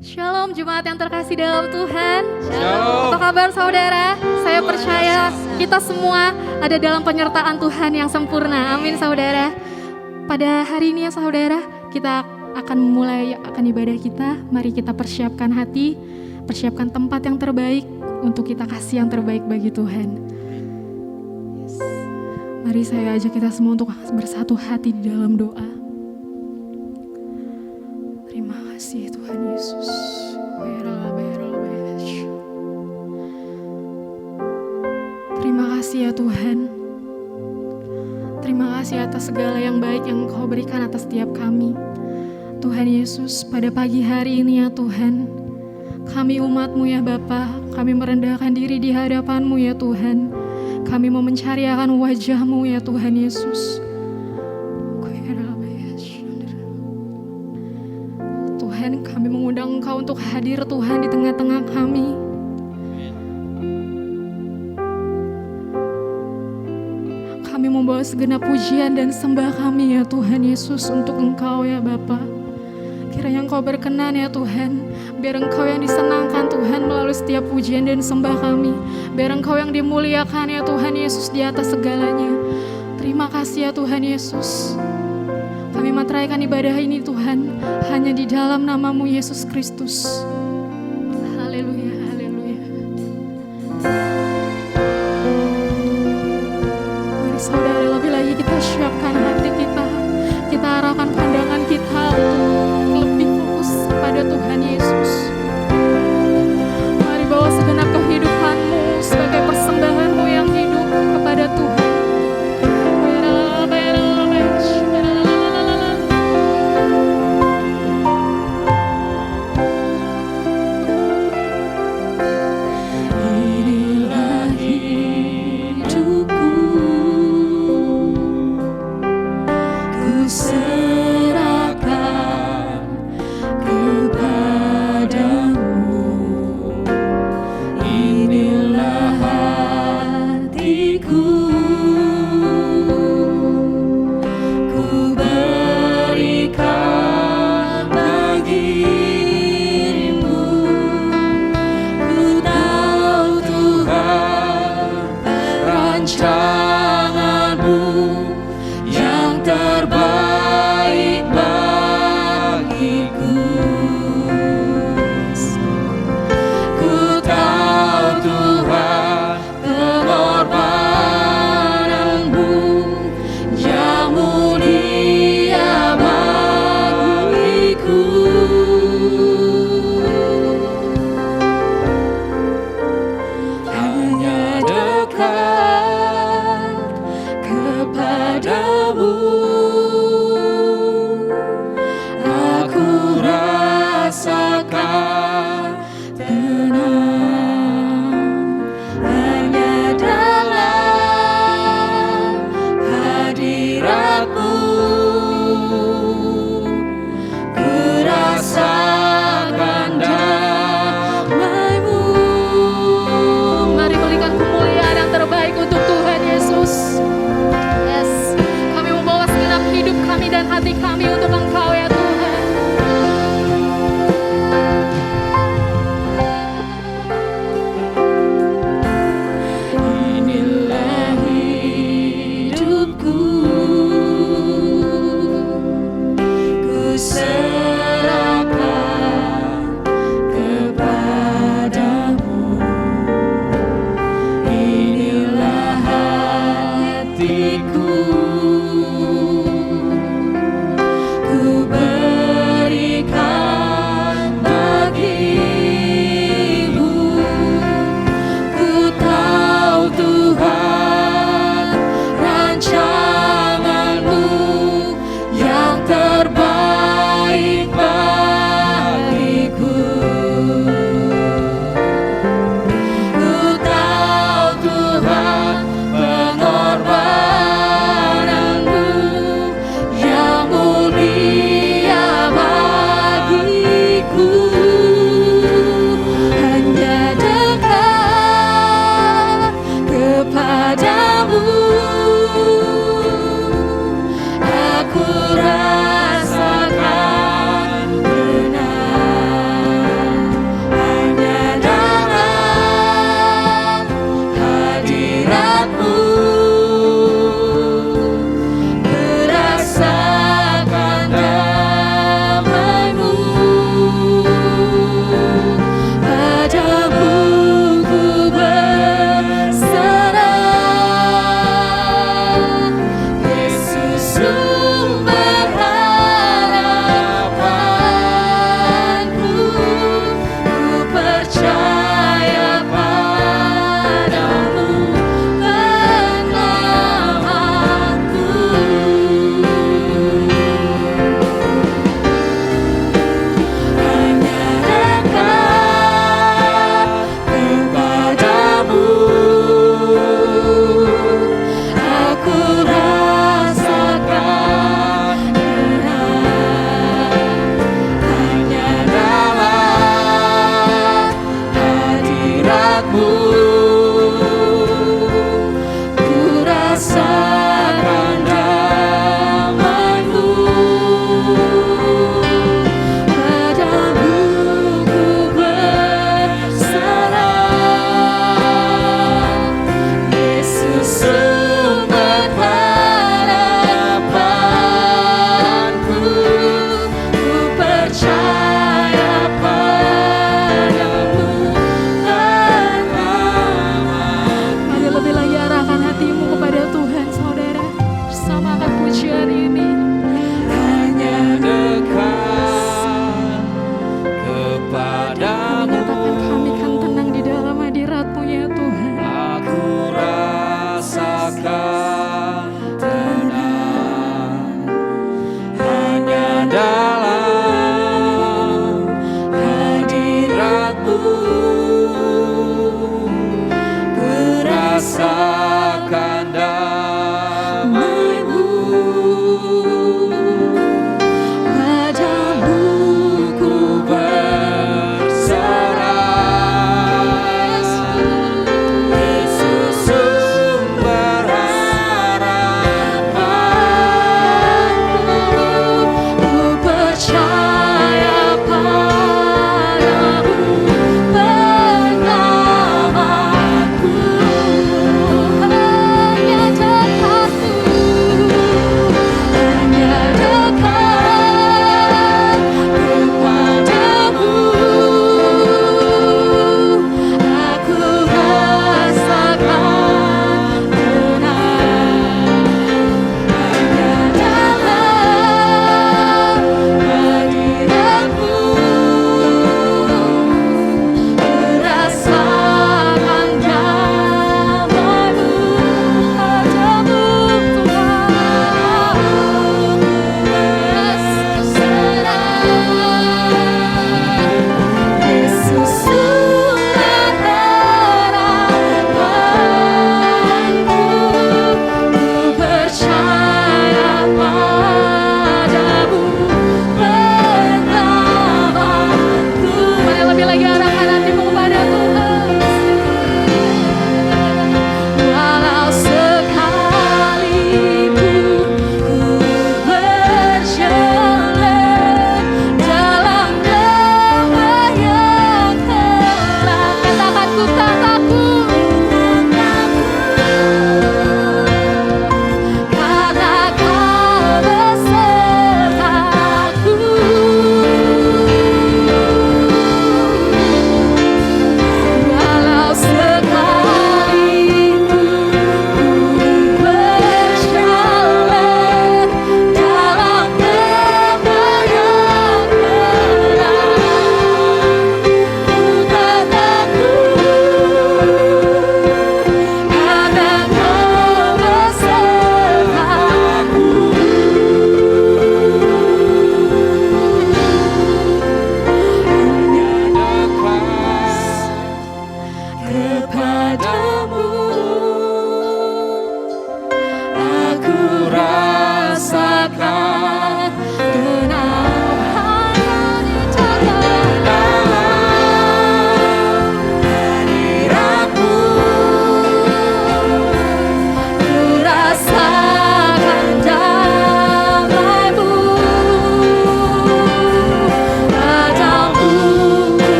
Shalom jemaat yang terkasih dalam Tuhan. Shalom. Apa kabar saudara? Saya percaya kita semua ada dalam penyertaan Tuhan yang sempurna. Amin saudara. Pada hari ini ya saudara, kita akan memulai ibadah kita. Mari kita persiapkan hati, persiapkan tempat yang terbaik untuk kita kasih yang terbaik bagi Tuhan. Mari saya ajak kita semua untuk bersatu hati di dalam doa. Terima kasih Tuhan Yesus. Terima kasih ya Tuhan. Terima kasih atas segala yang baik yang Kau berikan atas setiap kami. Tuhan Yesus, pada pagi hari ini ya Tuhan, kami umat-Mu ya Bapa, kami merendahkan diri di hadapan-Mu ya Tuhan. Kami mau mencari akan wajah-Mu ya Tuhan Yesus. Tuhan, kami mengundang Engkau untuk hadir Tuhan di tengah-tengah kami. Kami membawa segenap pujian dan sembah kami ya Tuhan Yesus untuk Engkau ya Bapa. Kiranya Engkau berkenan ya Tuhan, biar Engkau yang disenangkan Tuhan melalui setiap pujian dan sembah kami. Biar Engkau yang dimuliakan ya Tuhan Yesus di atas segalanya. Terima kasih ya Tuhan Yesus. Kami materaikan ibadah ini Tuhan, hanya di dalam nama-Mu Yesus Kristus. Haleluya, haleluya. Mari saudara, lebih lagi kita siapkan hati kita. Kita arahkan pandangan kita untuk lebih fokus pada Tuhan Yesus. Mari bawa segenap kehidupan-Mu sebagai persembahan-Mu yang hidup kepada Tuhan. Serahkan kepada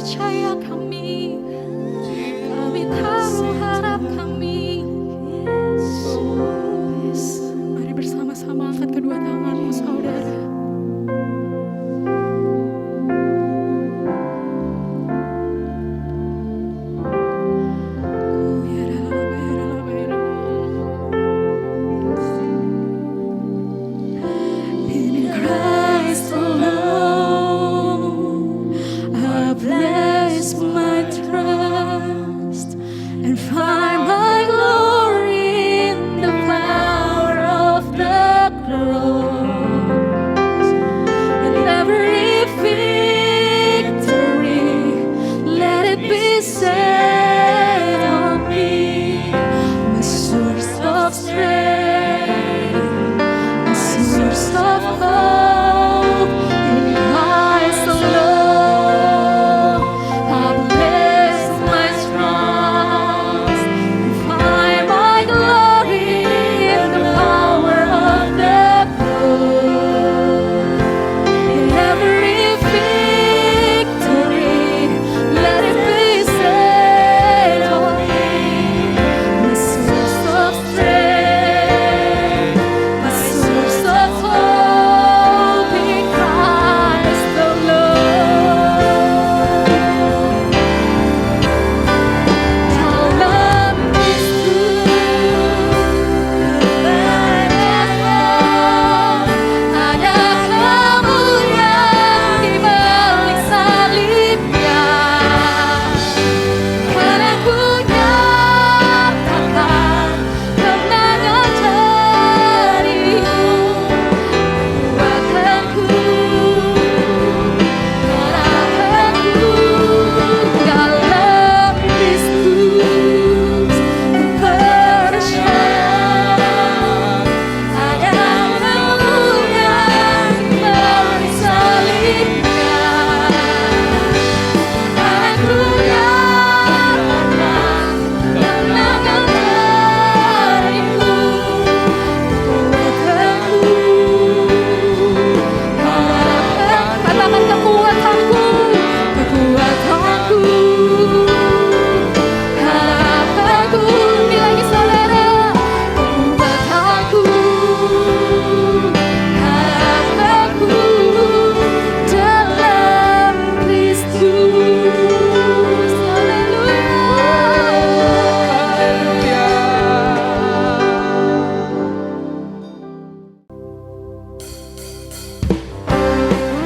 percaya kami taruh harap kami. Mari bersama-sama angkat kedua tanganmu saudara.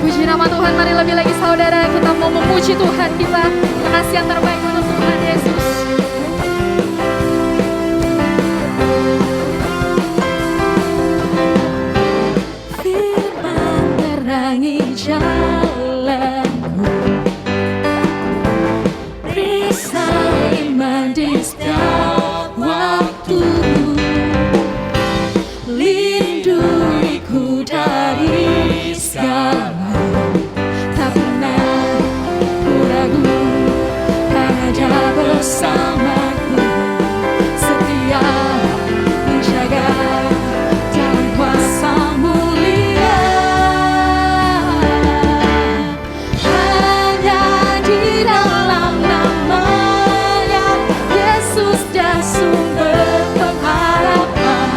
Puji nama Tuhan, mari lebih lagi saudara, kita mau memuji Tuhan kita. Kasih yang terbaik untuk Tuhan Yesus. Firman terangi jalanku, perisai iman di setiap waktu, lindungiku dari segala. Bersamaku setia menjaga dalam kuasa mulia, hanya di dalam namanya Yesus dan sumber pengharapan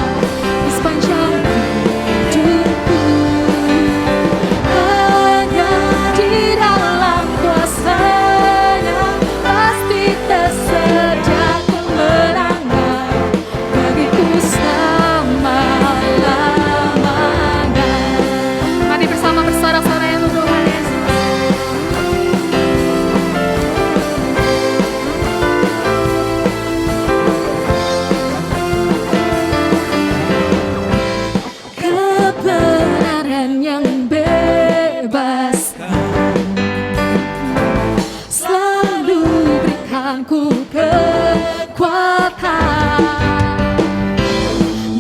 di sepanjang hidupku, hanya di dalam kuasa-Nya pasti tersedia kemenangan bagiku selama-lamanya. Mari bersama bersorak-sorai untuk Tuhan Yesus. Kebenaran yang bebaskan selalu berikan ku kekuatan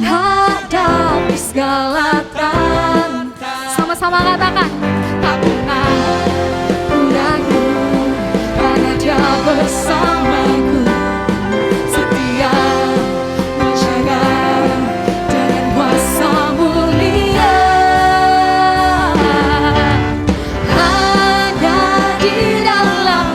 hadapi segala tantangan. Sama-sama katakan, tak pernah ku ragu karena Dia bersamaku, setia menjaga dengan kuasa mulia, hanya di dalam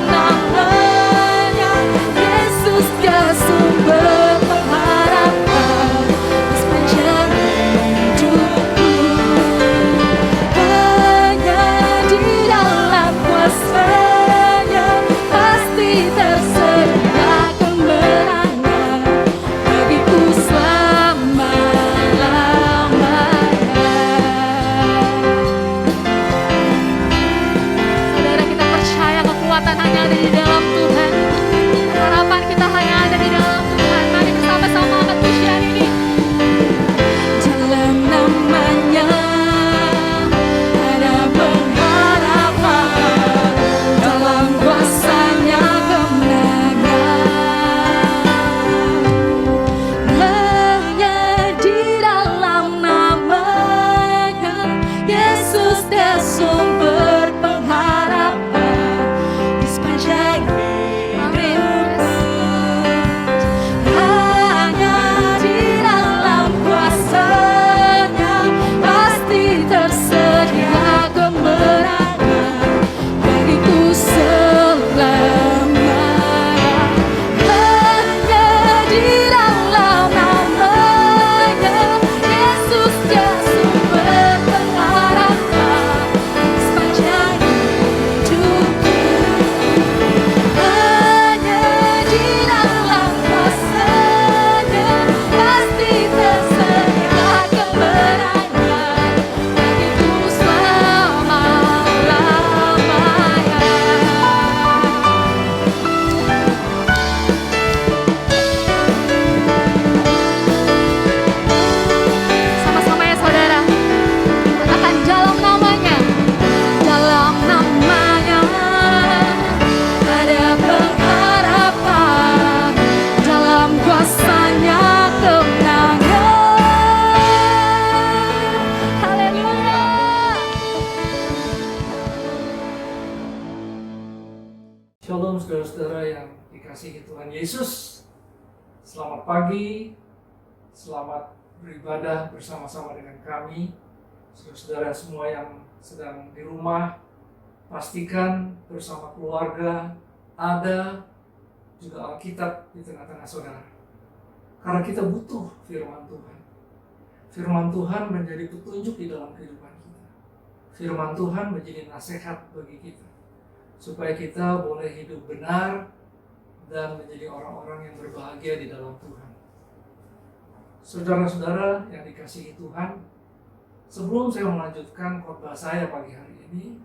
kekuatan hanya ada di dalam Tuhan. Harapan kita hanya ada di dalam Tuhan. Mari bersama-sama angkat pujian ini. Dalam namanya ada pengharapan, dalam kuasanya kemenangan. Hanya di dalam namanya Yesus dia sumber pengharapan di sepanjang hidupku. Hanya di dalam kuasanya pasti tersedia kemenangan bagiku selamanya. Hanya di dalam namanya Yesus dia sumber pengharapan sepanjang hidupku. Hanya di dalam kuasanya pasti tersedia kemenangan bagiku selama-lamanya. Sama-sama ya saudara, katakan dalam namanya. Dalam namanya ada pengharapan, dalam kuasanya kemenangan. Haleluya. Shalom saudara-saudara yang dikasihi Tuhan Yesus. Selamat pagi, selamat beribadah bersama-sama dengan kami. Saudara-saudara semua yang sedang di rumah, pastikan bersama keluarga ada juga Alkitab di tengah-tengah saudara. Karena kita butuh firman Tuhan. Firman Tuhan menjadi petunjuk di dalam kehidupan kita. Firman Tuhan menjadi nasihat bagi kita, supaya kita boleh hidup benar dan menjadi orang-orang yang berbahagia di dalam Tuhan. Saudara-saudara yang dikasihi Tuhan, sebelum saya melanjutkan khotbah saya pagi hari ini,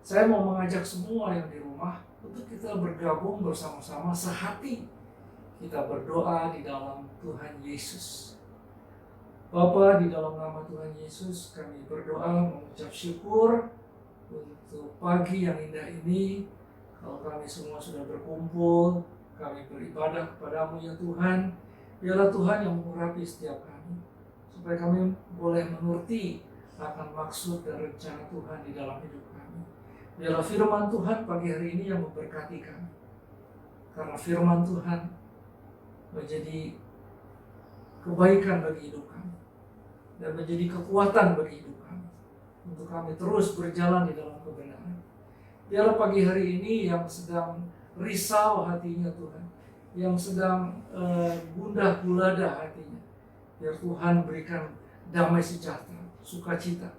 saya mau mengajak semua yang di rumah untuk kita bergabung bersama-sama sehati. Kita berdoa di dalam Tuhan Yesus. Bapa, di dalam nama Tuhan Yesus, kami berdoa mengucap syukur untuk pagi yang indah ini. Kalau kami semua sudah berkumpul, kami beribadah kepadamu ya Tuhan. Biarlah Tuhan yang mengurapi setiap kami, supaya kami boleh mengerti akan maksud dan rencana Tuhan di dalam hidup kami. Biarlah firman Tuhan pagi hari ini yang memberkati kami. Karena firman Tuhan menjadi kebaikan bagi hidup kami dan menjadi kekuatan bagi hidup kami, untuk kami terus berjalan di dalam kebenaran. Biarlah pagi hari ini yang sedang risau hatinya Tuhan, yang sedang gundah gulana hatinya, biar Tuhan berikan damai sejahtera, sukacita,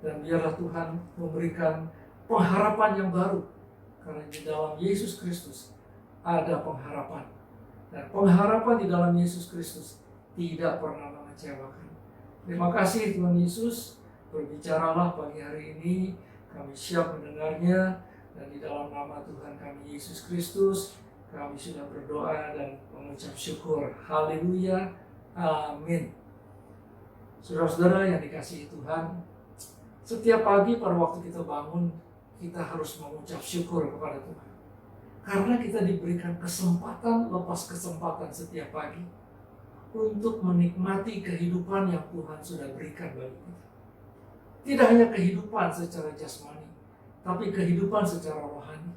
dan biarlah Tuhan memberikan pengharapan yang baru, karena di dalam Yesus Kristus ada pengharapan, dan pengharapan di dalam Yesus Kristus tidak pernah mengecewakan. Terima kasih Tuhan Yesus, berbicaralah pagi hari ini, kami siap mendengarnya, dan di dalam nama Tuhan kami Yesus Kristus kami sudah berdoa dan mengucap syukur. Haleluya, amin. Saudara-saudara yang dikasihi Tuhan, setiap pagi pada waktu kita bangun, kita harus mengucap syukur kepada Tuhan, karena kita diberikan kesempatan lepas kesempatan setiap pagi untuk menikmati kehidupan yang Tuhan sudah berikan bagi kita. Tidak hanya kehidupan secara jasmani, tapi kehidupan secara rohani,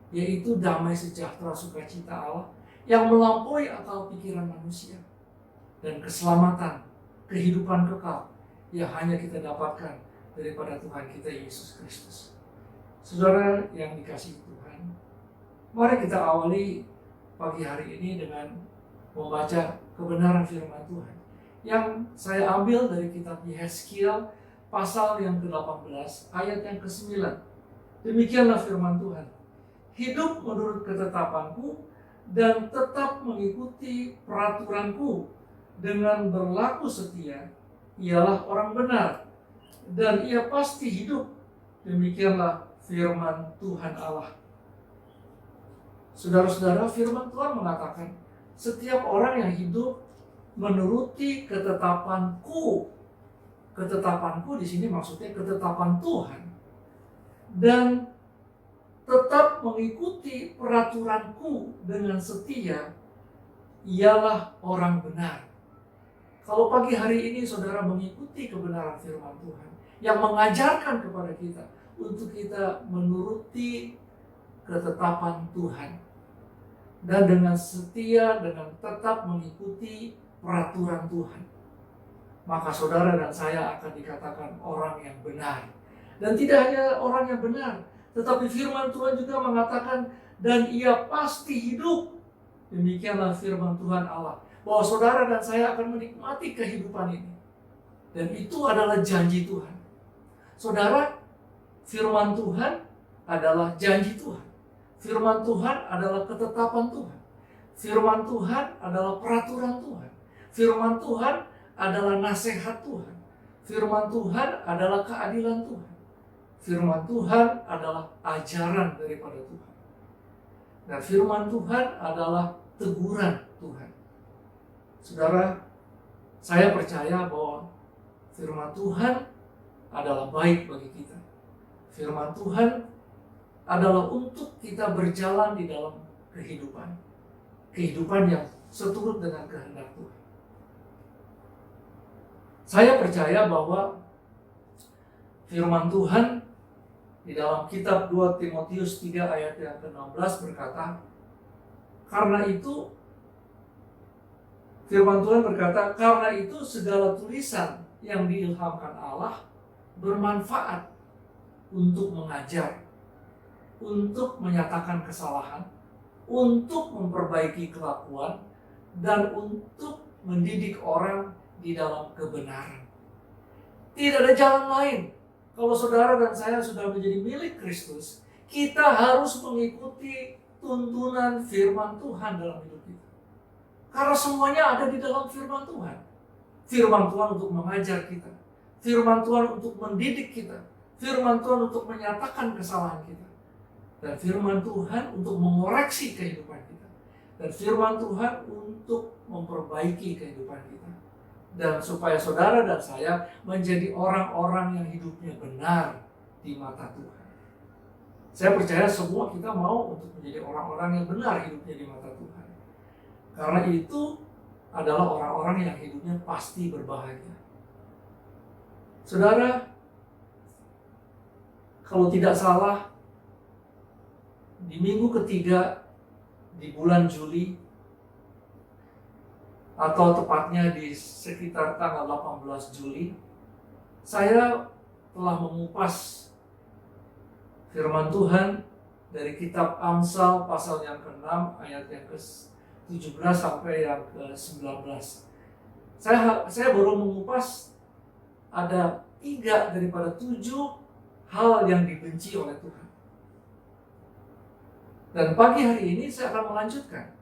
yaitu damai sejahtera sukacita Allah yang melampaui akal pikiran manusia, dan keselamatan, kehidupan kekal yang hanya kita dapatkan daripada Tuhan kita Yesus Kristus. Saudara yang dikasihi Tuhan, mari kita awali pagi hari ini dengan membaca kebenaran firman Tuhan yang saya ambil dari kitab Yehezkiel pasal yang ke-18 ayat yang ke-9. Demikianlah firman Tuhan. Hidup menurut ketetapanku dan tetap mengikuti peraturanku dengan berlaku setia, ialah orang benar, dan ia pasti hidup. Demikianlah firman Tuhan Allah. Saudara-saudara, firman Tuhan mengatakan, setiap orang yang hidup menuruti ketetapanku. Ketetapanku di sini maksudnya ketetapan Tuhan. Dan tetap mengikuti peraturanku dengan setia, ialah orang benar. Kalau pagi hari ini saudara mengikuti kebenaran firman Tuhan yang mengajarkan kepada kita untuk kita menuruti ketetapan Tuhan dan dengan setia, dengan tetap mengikuti peraturan Tuhan, maka saudara dan saya akan dikatakan orang yang benar. Dan tidak hanya orang yang benar, tetapi firman Tuhan juga mengatakan, dan ia pasti hidup. Demikianlah firman Tuhan Allah, bahwa saudara dan saya akan menikmati kehidupan ini. Dan itu adalah janji Tuhan. Saudara, firman Tuhan adalah janji Tuhan. Firman Tuhan adalah ketetapan Tuhan. Firman Tuhan adalah peraturan Tuhan. Firman Tuhan adalah nasihat Tuhan. Firman Tuhan adalah keadilan Tuhan. Firman Tuhan adalah ajaran daripada Tuhan. Dan firman Tuhan adalah teguran Tuhan. Saudara, saya percaya bahwa firman Tuhan adalah baik bagi kita. Firman Tuhan adalah untuk kita berjalan di dalam kehidupan. Kehidupan yang seturut dengan kehendak Tuhan. Saya percaya bahwa firman Tuhan di dalam kitab 2 Timotius 3 ayat yang ke-16 berkata, karena itu, firman Tuhan berkata, karena itu segala tulisan yang diilhamkan Allah bermanfaat untuk mengajar, untuk menyatakan kesalahan, untuk memperbaiki kelakuan, dan untuk mendidik orang di dalam kebenaran. Tidak ada jalan lain. Kalau saudara dan saya sudah menjadi milik Kristus, kita harus mengikuti tuntunan firman Tuhan dalam hidup kita. Karena semuanya ada di dalam firman Tuhan. Firman Tuhan untuk mengajar kita. Firman Tuhan untuk mendidik kita. Firman Tuhan untuk menyatakan kesalahan kita. Dan firman Tuhan untuk mengoreksi kehidupan kita. Dan firman Tuhan untuk memperbaiki kehidupan kita. Dan supaya saudara dan saya menjadi orang-orang yang hidupnya benar di mata Tuhan. Saya percaya semua kita mau untuk menjadi orang-orang yang benar hidupnya di mata Tuhan. Karena itu adalah orang-orang yang hidupnya pasti berbahagia. Saudara, kalau tidak salah, di minggu ketiga di bulan Juli, atau tepatnya di sekitar tanggal 18 Juli, saya telah mengupas firman Tuhan dari kitab Amsal pasal yang ke-6 ayat yang ke-17 sampai yang ke-19. Saya baru mengupas ada 3 daripada 7 hal yang dibenci oleh Tuhan. Dan pagi hari ini saya akan melanjutkan.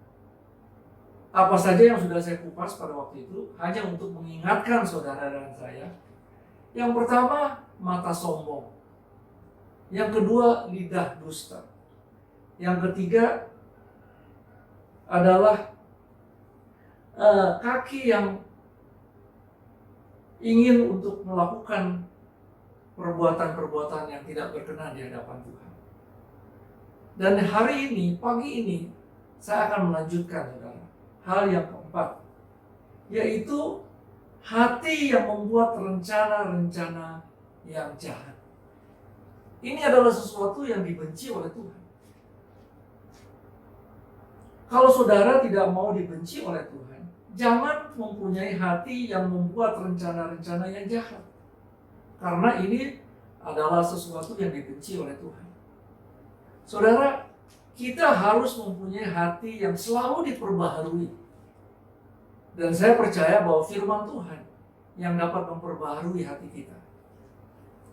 Apa saja yang sudah saya kupas pada waktu itu hanya untuk mengingatkan saudara dan saya. Yang pertama, mata sombong. Yang kedua, lidah dusta. Yang ketiga adalah kaki yang ingin untuk melakukan perbuatan-perbuatan yang tidak berkenan di hadapan Tuhan. Dan hari ini, pagi ini, saya akan melanjutkan, saudara. Hal yang keempat, yaitu hati yang membuat rencana-rencana yang jahat. Ini adalah sesuatu yang dibenci oleh Tuhan. Kalau saudara tidak mau dibenci oleh Tuhan, jangan mempunyai hati yang membuat rencana-rencana yang jahat. Karena ini adalah sesuatu yang dibenci oleh Tuhan. Saudara, kita harus mempunyai hati yang selalu diperbaharui. Dan saya percaya bahwa firman Tuhan yang dapat memperbaharui hati kita.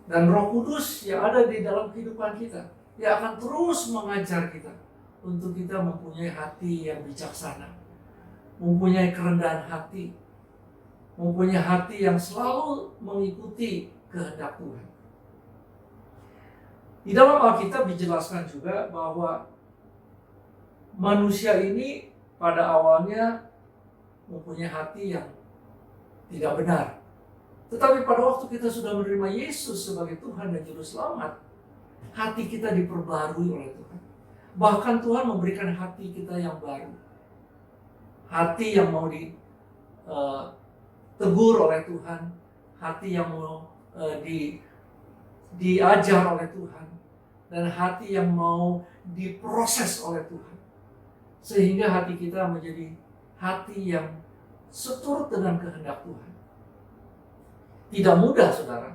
Dan Roh Kudus yang ada di dalam kehidupan kita, yang akan terus mengajar kita untuk kita mempunyai hati yang bijaksana, mempunyai kerendahan hati, mempunyai hati yang selalu mengikuti kehendak Tuhan. Di dalam Alkitab dijelaskan juga bahwa manusia ini pada awalnya mempunyai hati yang tidak benar. Tetapi pada waktu kita sudah menerima Yesus sebagai Tuhan dan Juru Selamat, hati kita diperbarui oleh Tuhan. Bahkan Tuhan memberikan hati kita yang baru. Hati yang mau ditegur oleh Tuhan. Hati yang mau diajar oleh Tuhan. Dan hati yang mau diproses oleh Tuhan. Sehingga hati kita menjadi hati yang seturut dengan kehendak Tuhan. Tidak mudah, saudara.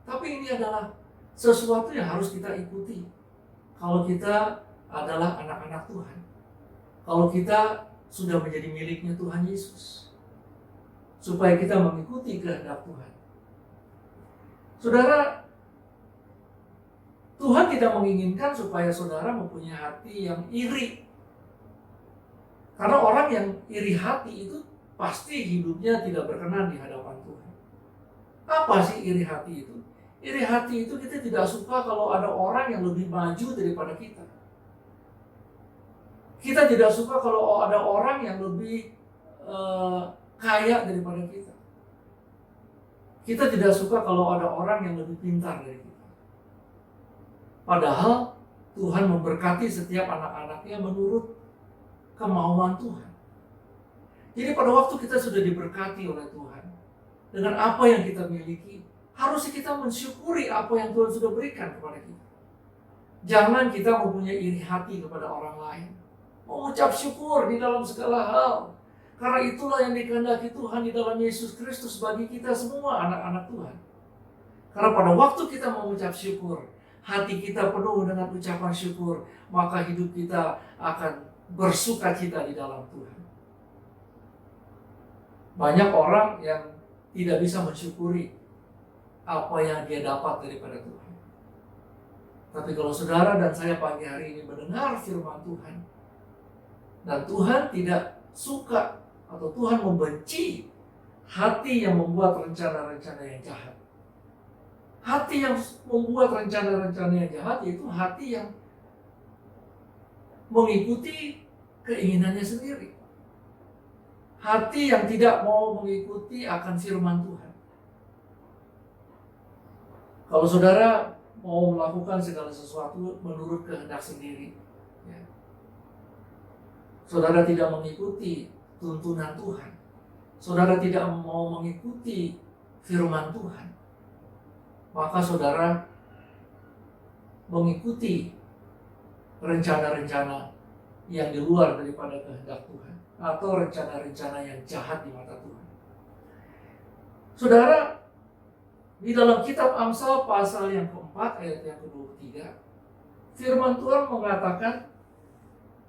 Tapi ini adalah sesuatu yang harus kita ikuti. Kalau kita adalah anak-anak Tuhan. Kalau kita sudah menjadi miliknya Tuhan Yesus. Supaya kita mengikuti kehendak Tuhan. Saudara, Tuhan tidak menginginkan supaya saudara mempunyai hati yang iri. Karena orang yang iri hati itu pasti hidupnya tidak berkenan di hadapan Tuhan. Apa sih iri hati itu? Iri hati itu kita tidak suka kalau ada orang yang lebih maju daripada kita. Kita tidak suka kalau ada orang yang lebih kaya daripada kita. Kita tidak suka kalau ada orang yang lebih pintar dari kita. Padahal Tuhan memberkati setiap anak-anaknya menurut kemauan Tuhan. Jadi pada waktu kita sudah diberkati oleh Tuhan dengan apa yang kita miliki, harusnya kita mensyukuri apa yang Tuhan sudah berikan kepada kita. Jangan kita mempunyai iri hati kepada orang lain. Mengucap syukur di dalam segala hal. Karena itulah yang dikehendaki Tuhan di dalam Yesus Kristus bagi kita semua anak-anak Tuhan. Karena pada waktu kita mengucap syukur, hati kita penuh dengan ucapan syukur, maka hidup kita akan bersukacita di dalam Tuhan. Banyak orang yang tidak bisa mensyukuri apa yang dia dapat daripada Tuhan. Tapi kalau saudara dan saya pagi hari ini mendengar firman Tuhan, dan Tuhan tidak suka atau Tuhan membenci hati yang membuat rencana-rencana yang jahat. Hati yang membuat rencana-rencana yang jahat yaitu hati yang mengikuti keinginannya sendiri. Hati yang tidak mau mengikuti akan firman Tuhan. Kalau saudara mau melakukan segala sesuatu menurut kehendak sendiri, ya, saudara tidak mengikuti tuntunan Tuhan, saudara tidak mau mengikuti firman Tuhan, maka saudara mengikuti rencana-rencana yang di luar daripada kehendak Tuhan atau rencana-rencana yang jahat di mata Tuhan. Saudara, di dalam kitab Amsal pasal yang keempat ayat yang ke-23, firman Tuhan mengatakan,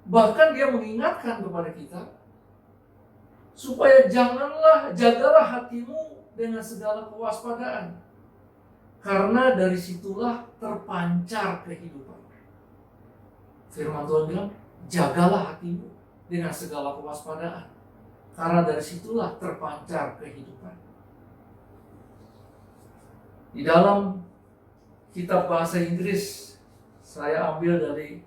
bahkan dia mengingatkan kepada kita supaya jagalah hatimu dengan segala kewaspadaan, karena dari situlah terpancar kehidupan. Firman Tuhan bilang, jagalah hatimu dengan segala kewaspadaan, karena dari situlah terpancar kehidupan. Di dalam kitab bahasa Inggris, saya ambil dari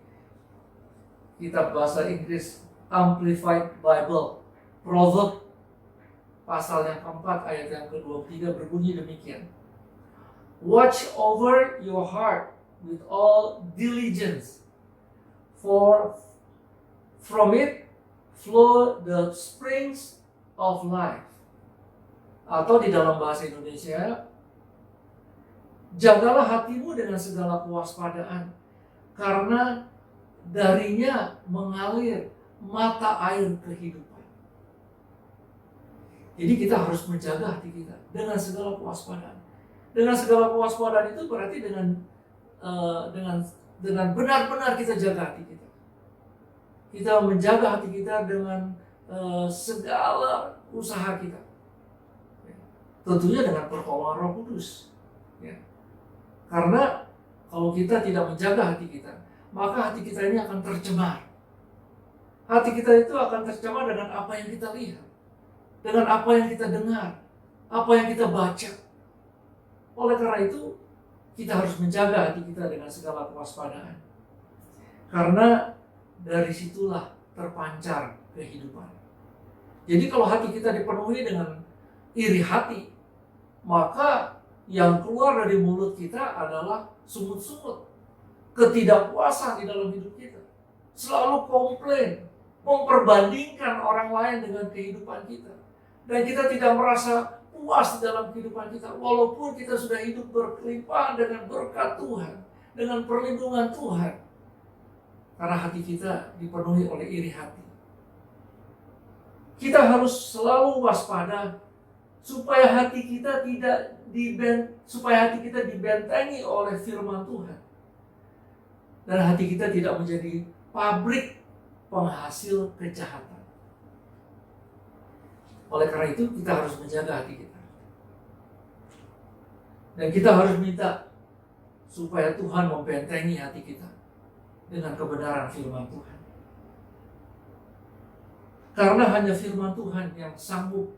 kitab bahasa Inggris Amplified Bible, Proverb pasal yang keempat ayat yang ke-23 berbunyi demikian. Watch over your heart with all diligence, for from it flow the springs of life. Atau di dalam bahasa Indonesia, jagalah hatimu dengan segala kewaspadaan, karena darinya mengalir mata air kehidupan. Jadi kita harus menjaga hati kita dengan segala kewaspadaan. Dengan segala kewaspadaan itu berarti dengan benar-benar kita jaga hati kita. Kita menjaga hati kita dengan segala usaha kita. Tentunya dengan pertolongan Roh Kudus. Ya. Karena kalau kita tidak menjaga hati kita, maka hati kita ini akan tercemar. Hati kita itu akan tercemar dengan apa yang kita lihat, dengan apa yang kita dengar, apa yang kita baca. Oleh karena itu, kita harus menjaga hati kita dengan segala kewaspadaan. Karena dari situlah terpancar kehidupan. Jadi kalau hati kita dipenuhi dengan iri hati, maka yang keluar dari mulut kita adalah sungut-sungut, ketidakpuasan di dalam hidup kita. Selalu komplain, memperbandingkan orang lain dengan kehidupan kita. Dan kita tidak merasa puas di dalam kehidupan kita, walaupun kita sudah hidup berkelimpahan dengan berkat Tuhan, dengan perlindungan Tuhan. Karena hati kita dipenuhi oleh iri hati. Kita harus selalu waspada supaya hati kita dibentengi oleh firman Tuhan. Dan hati kita tidak menjadi pabrik penghasil kejahatan. Oleh karena itu kita harus menjaga hati kita. Dan kita harus minta supaya Tuhan membentengi hati kita dengan kebenaran firman Tuhan. Karena hanya firman Tuhan yang sanggup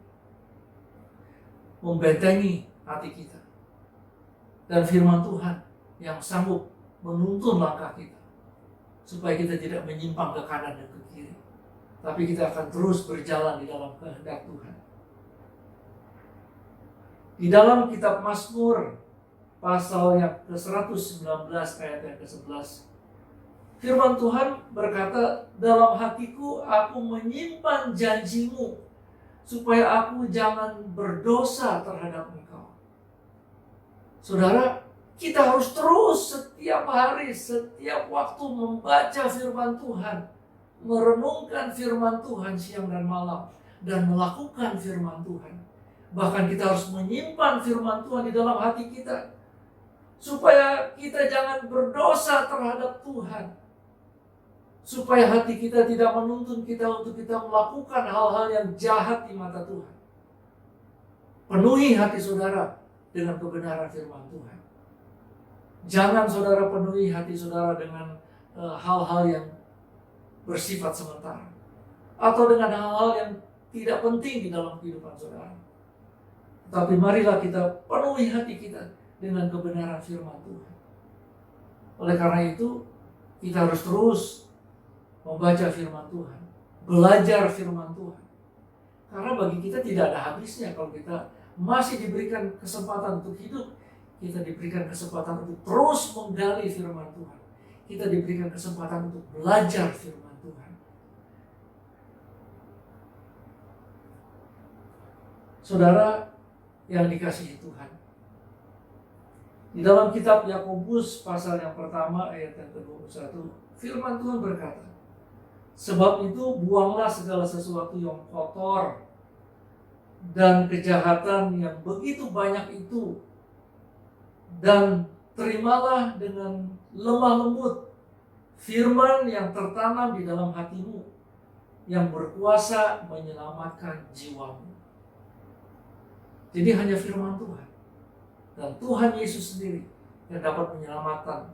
membentengi hati kita. Dan firman Tuhan yang sanggup menuntun langkah kita. Supaya kita tidak menyimpang ke kanan dan ke kiri. Tapi kita akan terus berjalan di dalam kehendak Tuhan. Di dalam kitab Mazmur pasal yang ke-119 ayat yang ke-11, firman Tuhan berkata, dalam hatiku aku menyimpan janjimu, supaya aku jangan berdosa terhadap engkau. Saudara, kita harus terus setiap hari, setiap waktu membaca firman Tuhan, merenungkan firman Tuhan siang dan malam, dan melakukan firman Tuhan. Bahkan kita harus menyimpan firman Tuhan di dalam hati kita, supaya kita jangan berdosa terhadap Tuhan. Supaya hati kita tidak menuntun kita untuk kita melakukan hal-hal yang jahat di mata Tuhan. Penuhi hati saudara dengan kebenaran firman Tuhan. Jangan saudara penuhi hati saudara dengan hal-hal yang bersifat sementara. Atau dengan hal-hal yang tidak penting di dalam kehidupan saudara. Tapi marilah kita penuhi hati kita dengan kebenaran firman Tuhan. Oleh karena itu, kita harus terus membaca firman Tuhan, belajar firman Tuhan. Karena bagi kita tidak ada habisnya kalau kita masih diberikan kesempatan untuk hidup. Kita diberikan kesempatan untuk terus menggali firman Tuhan. Kita diberikan kesempatan untuk belajar firman Tuhan. Saudara yang dikasihi Tuhan, di dalam kitab Yakobus pasal yang pertama ayat yang ke-21, firman Tuhan berkata, sebab itu buanglah segala sesuatu yang kotor dan kejahatan yang begitu banyak itu, dan terimalah dengan lemah lembut firman yang tertanam di dalam hatimu, yang berkuasa menyelamatkan jiwamu. Jadi hanya firman Tuhan dan Tuhan Yesus sendiri yang dapat menyelamatkan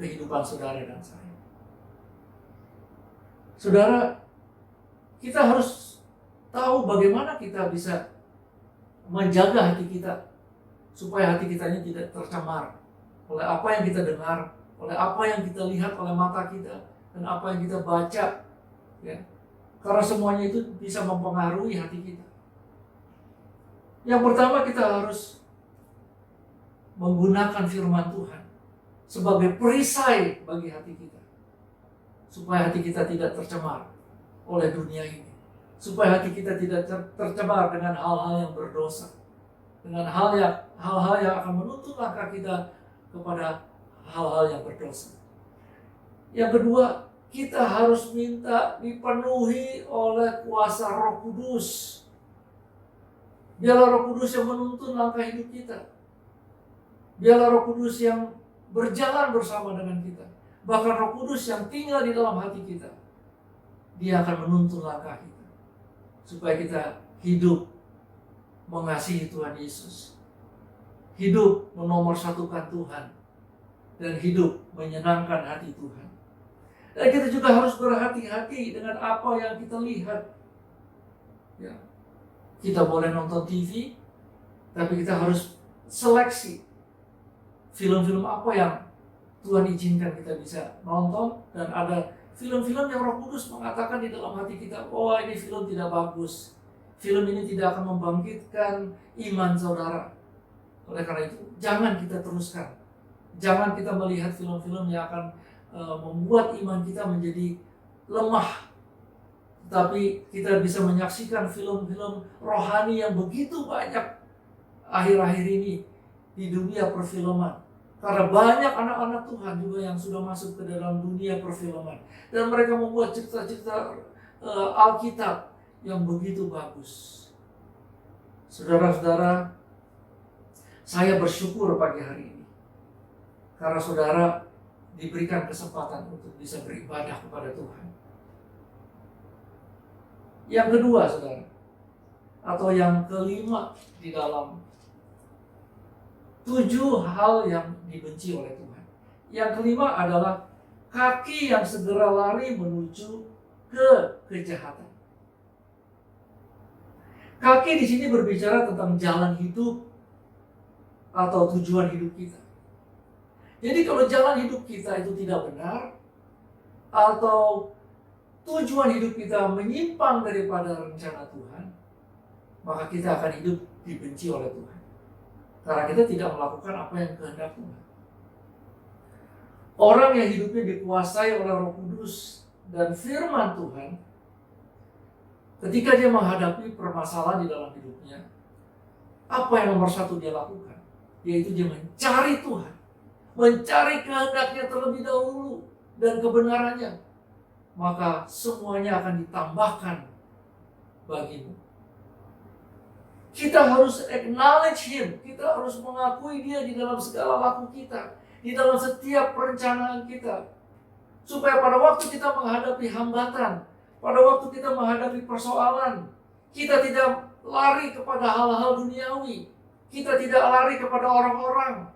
kehidupan saudara dan saya. Saudara, kita harus tahu bagaimana kita bisa menjaga hati kita supaya hati kita ini tidak tercemar oleh apa yang kita dengar, oleh apa yang kita lihat oleh mata kita, dan apa yang kita baca, ya. Karena semuanya itu bisa mempengaruhi hati kita. Yang pertama, kita harus menggunakan firman Tuhan sebagai perisai bagi hati kita, supaya hati kita tidak tercemar oleh dunia ini, supaya hati kita tidak tercemar dengan hal-hal yang berdosa, dengan hal-hal yang akan menuntun langkah kita kepada hal-hal yang berdosa. Yang kedua, kita harus minta dipenuhi oleh kuasa Roh Kudus. Biarlah Roh Kudus yang menuntun langkah hidup kita. Biarlah Roh Kudus yang berjalan bersama dengan kita. Bahkan Roh Kudus yang tinggal di dalam hati kita. Dia akan menuntun langkah kita, supaya kita hidup mengasihi Tuhan Yesus, hidup menomorsatukan Tuhan, dan hidup menyenangkan hati Tuhan. Dan kita juga harus berhati-hati dengan apa yang kita lihat. Ya. Kita boleh nonton TV, tapi kita harus seleksi film-film apa yang Tuhan izinkan kita bisa nonton, dan ada film-film yang Roh Kudus mengatakan di dalam hati kita, oh ini film tidak bagus, film ini tidak akan membangkitkan iman saudara. Oleh karena itu, jangan kita teruskan. Jangan kita melihat film-film yang akan membuat iman kita menjadi lemah. Tapi kita bisa menyaksikan film-film rohani yang begitu banyak akhir-akhir ini di dunia perfilman. Karena banyak anak-anak Tuhan juga yang sudah masuk ke dalam dunia perfilman. Dan mereka membuat cipta-cipta Alkitab yang begitu bagus. Saudara-saudara, saya bersyukur pagi hari ini. Karena saudara diberikan kesempatan untuk bisa beribadah kepada Tuhan. Yang kedua, saudara, atau yang kelima di dalam 7 hal yang dibenci oleh Tuhan. Yang kelima adalah kaki yang segera lari menuju ke kejahatan. Kaki di sini berbicara tentang jalan hidup atau tujuan hidup kita. Jadi kalau jalan hidup kita itu tidak benar atau tujuan hidup kita menyimpang daripada rencana Tuhan, maka kita akan hidup dibenci oleh Tuhan. Karena kita tidak melakukan apa yang kehendak Tuhan. Orang yang hidupnya dikuasai oleh Roh Kudus dan firman Tuhan, ketika dia menghadapi permasalahan di dalam hidupnya, apa yang nomor satu dia lakukan? Yaitu dia mencari Tuhan, mencari kehendaknya terlebih dahulu dan kebenarannya. Maka semuanya akan ditambahkan bagimu. Kita harus acknowledge Him. Kita harus mengakui Dia di dalam segala laku kita, di dalam setiap perencanaan kita. Supaya pada waktu kita menghadapi hambatan, pada waktu kita menghadapi persoalan, kita tidak lari kepada hal-hal duniawi. Kita tidak lari kepada orang-orang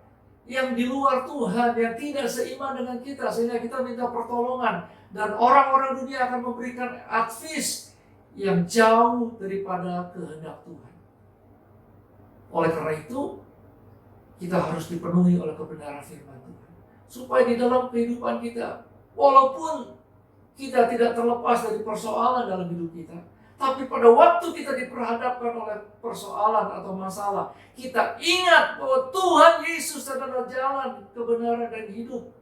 yang di luar Tuhan, yang tidak seiman dengan kita, sehingga kita minta pertolongan. Dan orang-orang dunia akan memberikan advice yang jauh daripada kehendak Tuhan. Oleh karena itu, kita harus dipenuhi oleh kebenaran firman Tuhan. Supaya di dalam kehidupan kita, walaupun kita tidak terlepas dari persoalan dalam hidup kita, tapi pada waktu kita diperhadapkan oleh persoalan atau masalah, kita ingat bahwa Tuhan Yesus adalah jalan, kebenaran, dan hidup.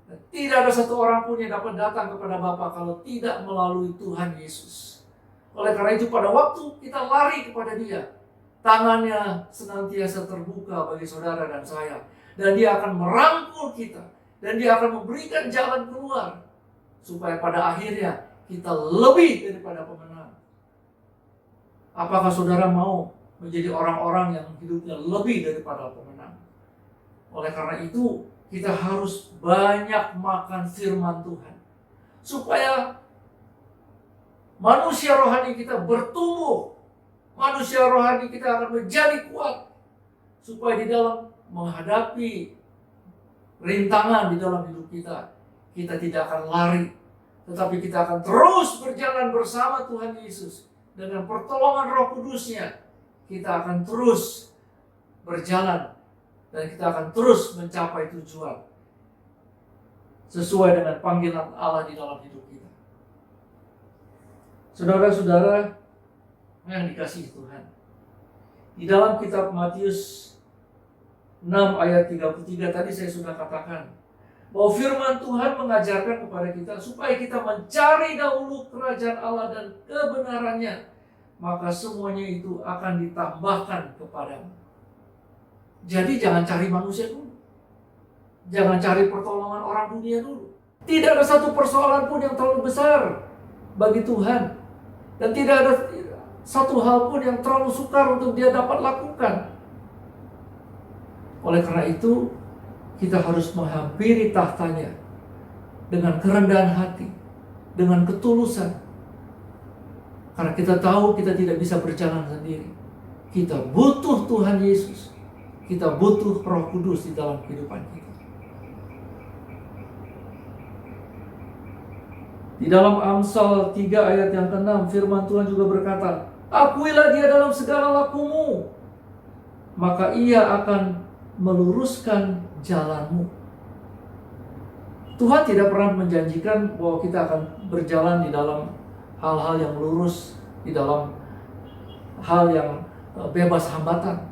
Dan tidak ada satu orang pun yang dapat datang kepada Bapa kalau tidak melalui Tuhan Yesus. Oleh karena itu, pada waktu kita lari kepada Dia, tangannya senantiasa terbuka bagi saudara dan saya. Dan Dia akan merangkul kita. Dan Dia akan memberikan jalan keluar. Supaya pada akhirnya kita lebih daripada pemenang. Apakah saudara mau menjadi orang-orang yang hidupnya lebih daripada pemenang? Oleh karena itu, kita harus banyak makan firman Tuhan. Supaya manusia rohani kita bertumbuh. Manusia rohani kita akan menjadi kuat. Supaya di dalam menghadapi rintangan di dalam hidup kita, kita tidak akan lari. Tetapi kita akan terus berjalan bersama Tuhan Yesus. Dengan pertolongan Roh Kudus-Nya, kita akan terus berjalan. Dan kita akan terus mencapai tujuan. Sesuai dengan panggilan Allah di dalam hidup kita. Saudara-saudara yang dikasihi Tuhan, di dalam kitab Matius 6 ayat 33 tadi saya sudah katakan bahwa firman Tuhan mengajarkan kepada kita supaya kita mencari dahulu kerajaan Allah dan kebenarannya, maka semuanya itu akan ditambahkan kepadamu. Jadi jangan cari manusia dulu, jangan cari pertolongan orang dunia dulu. Tidak ada satu persoalan pun yang terlalu besar bagi Tuhan, dan tidak ada satu hal pun yang terlalu sukar untuk Dia dapat lakukan. Oleh karena itu, kita harus menghampiri tahtanya dengan kerendahan hati, dengan ketulusan. Karena kita tahu kita tidak bisa berjalan sendiri. Kita butuh Tuhan Yesus. Kita butuh Roh Kudus di dalam kehidupan kita. Di dalam Amsal 3 ayat yang ke-6, firman Tuhan juga berkata, akuilah Dia dalam segala lakumu, maka Ia akan meluruskan jalanmu. Tuhan tidak pernah menjanjikan bahwa kita akan berjalan di dalam hal-hal yang lurus, di dalam hal yang bebas hambatan.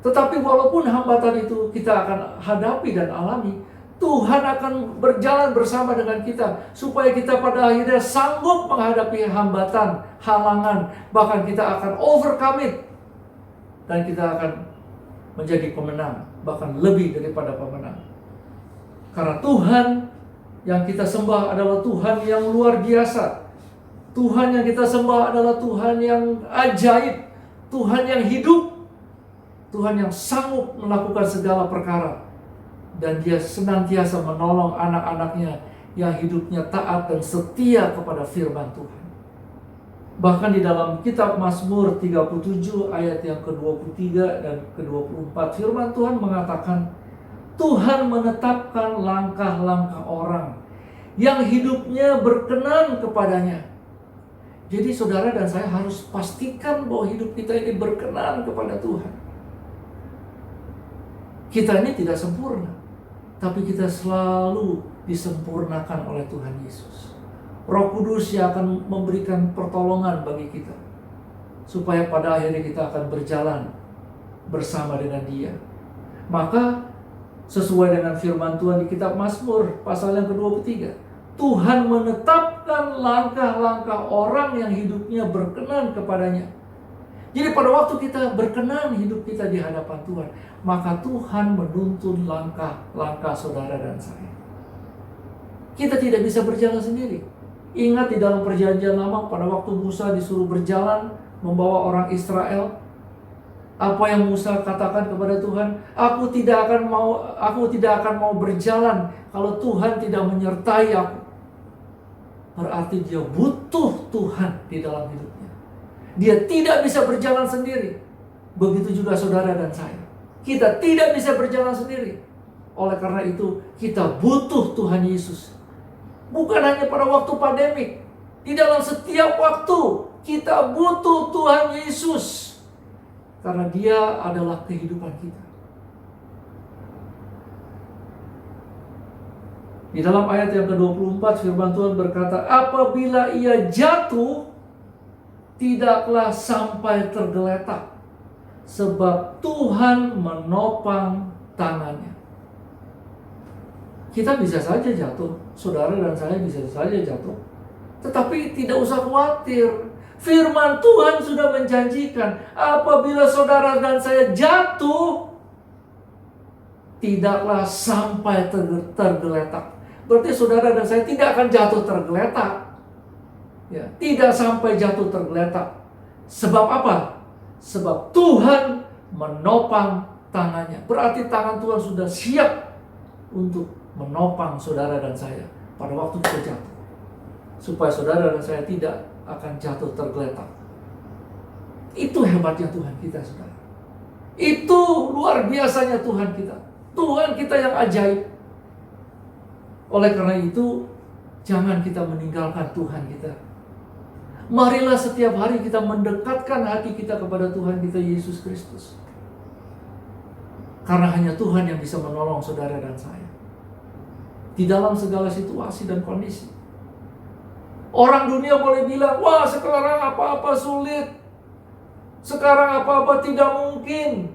Tetapi walaupun hambatan itu kita akan hadapi dan alami, Tuhan akan berjalan bersama dengan kita supaya kita pada akhirnya sanggup menghadapi hambatan, halangan, bahkan kita akan overcome it. Dan kita akan menjadi pemenang, bahkan lebih daripada pemenang. Karena Tuhan yang kita sembah adalah Tuhan yang luar biasa. Tuhan yang kita sembah adalah Tuhan yang ajaib, Tuhan yang hidup, Tuhan yang sanggup melakukan segala perkara. Dan Dia senantiasa menolong anak-anaknya yang hidupnya taat dan setia kepada firman Tuhan. Bahkan di dalam kitab Mazmur 37 ayat yang ke-23 dan ke-24, firman Tuhan mengatakan, Tuhan menetapkan langkah-langkah orang yang hidupnya berkenan kepadanya. Jadi saudara dan saya harus pastikan bahwa hidup kita ini berkenan kepada Tuhan. Kita ini tidak sempurna, tapi kita selalu disempurnakan oleh Tuhan Yesus. Roh Kudus yang akan memberikan pertolongan bagi kita, supaya pada akhirnya kita akan berjalan bersama dengan Dia. Maka sesuai dengan firman Tuhan di kitab Mazmur pasal yang ke-23, Tuhan menetapkan langkah-langkah orang yang hidupnya berkenan kepadanya. Jadi pada waktu kita berkenan hidup kita di hadapan Tuhan, maka Tuhan menuntun langkah-langkah saudara dan saya. Kita tidak bisa berjalan sendiri. Ingat di dalam perjanjian lama pada waktu Musa disuruh berjalan membawa orang Israel, apa yang Musa katakan kepada Tuhan? Aku tidak akan mau berjalan kalau Tuhan tidak menyertai aku. Berarti dia butuh Tuhan di dalam hidupnya. Dia tidak bisa berjalan sendiri. Begitu juga saudara dan saya. Kita tidak bisa berjalan sendiri. Oleh karena itu, kita butuh Tuhan Yesus. Bukan hanya pada waktu pandemik. Di dalam setiap waktu, kita butuh Tuhan Yesus. Karena Dia adalah kehidupan kita. Di dalam ayat yang ke-24 firman Tuhan berkata, apabila ia jatuh, tidaklah sampai tergeletak, sebab Tuhan menopang tangannya. Kita bisa saja jatuh, saudara dan saya bisa saja jatuh, tetapi tidak usah khawatir. Firman Tuhan sudah menjanjikan, apabila saudara dan saya jatuh, tidaklah sampai tergeletak. Berarti saudara dan saya tidak akan jatuh tergeletak. Ya, tidak sampai jatuh tergeletak. Sebab apa? Sebab Tuhan menopang tangannya. Berarti tangan Tuhan sudah siap untuk menopang saudara dan saya pada waktu kita jatuh. Supaya saudara dan saya tidak akan jatuh tergeletak. Itu hebatnya Tuhan kita, saudara. Itu luar biasanya Tuhan kita. Tuhan kita yang ajaib. Oleh karena itu, jangan kita meninggalkan Tuhan kita. Marilah setiap hari kita mendekatkan hati kita kepada Tuhan kita Yesus Kristus. Karena hanya Tuhan yang bisa menolong saudara dan saya di dalam segala situasi dan kondisi. Orang dunia boleh bilang, wah sekarang apa-apa sulit, sekarang apa-apa tidak mungkin.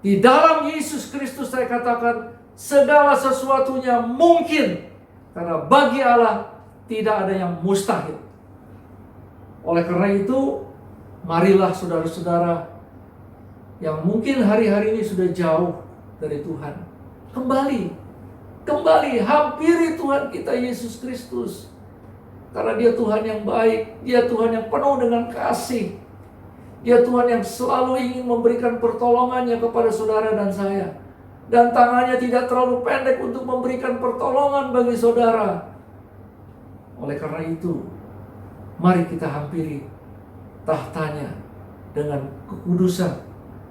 Di dalam Yesus Kristus saya katakan, segala sesuatunya mungkin. Karena bagi Allah tidak ada yang mustahil. Oleh karena itu, marilah saudara-saudara yang mungkin hari-hari ini sudah jauh dari Tuhan, kembali, hampiri Tuhan kita Yesus Kristus. Karena Dia Tuhan yang baik, Dia Tuhan yang penuh dengan kasih, Dia Tuhan yang selalu ingin memberikan pertolongannya kepada saudara dan saya. Dan tangannya tidak terlalu pendek untuk memberikan pertolongan bagi saudara. Oleh karena itu, mari kita hampiri tahtanya dengan kekudusan,